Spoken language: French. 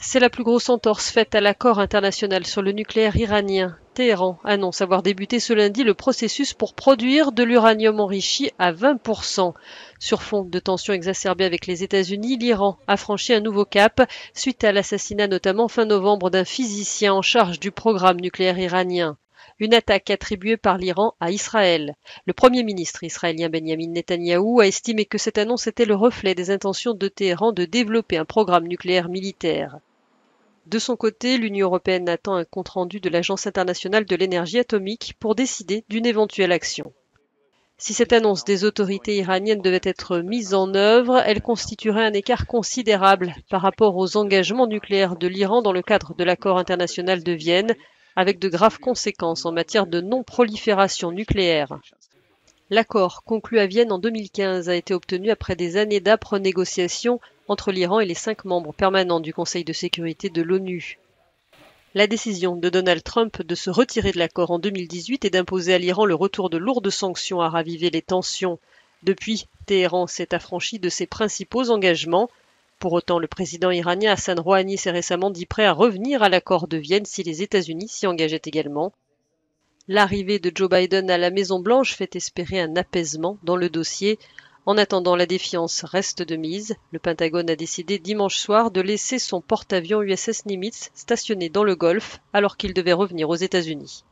C'est la plus grosse entorse faite à l'accord international sur le nucléaire iranien. Téhéran annonce avoir débuté ce lundi le processus pour produire de l'uranium enrichi à 20%. Sur fond de tensions exacerbées avec les États-Unis, l'Iran a franchi un nouveau cap suite à l'assassinat notamment fin novembre d'un physicien en charge du programme nucléaire iranien. Une attaque attribuée par l'Iran à Israël. Le Premier ministre israélien Benjamin Netanyahou a estimé que cette annonce était le reflet des intentions de Téhéran de développer un programme nucléaire militaire. De son côté, l'Union européenne attend un compte-rendu de l'Agence internationale de l'énergie atomique pour décider d'une éventuelle action. Si cette annonce des autorités iraniennes devait être mise en œuvre, elle constituerait un écart considérable par rapport aux engagements nucléaires de l'Iran dans le cadre de l'accord international de Vienne, avec de graves conséquences en matière de non-prolifération nucléaire. L'accord, conclu à Vienne en 2015, a été obtenu après des années d'âpres négociations entre l'Iran et les 5 membres permanents du Conseil de sécurité de l'ONU. La décision de Donald Trump de se retirer de l'accord en 2018 et d'imposer à l'Iran le retour de lourdes sanctions a ravivé les tensions. Depuis, Téhéran s'est affranchi de ses principaux engagements. Pour autant, le président iranien Hassan Rouhani s'est récemment dit prêt à revenir à l'accord de Vienne si les États-Unis s'y engageaient également. L'arrivée de Joe Biden à la Maison-Blanche fait espérer un apaisement dans le dossier. En attendant, la défiance reste de mise. Le Pentagone a décidé dimanche soir de laisser son porte-avions USS Nimitz stationné dans le Golfe alors qu'il devait revenir aux États-Unis.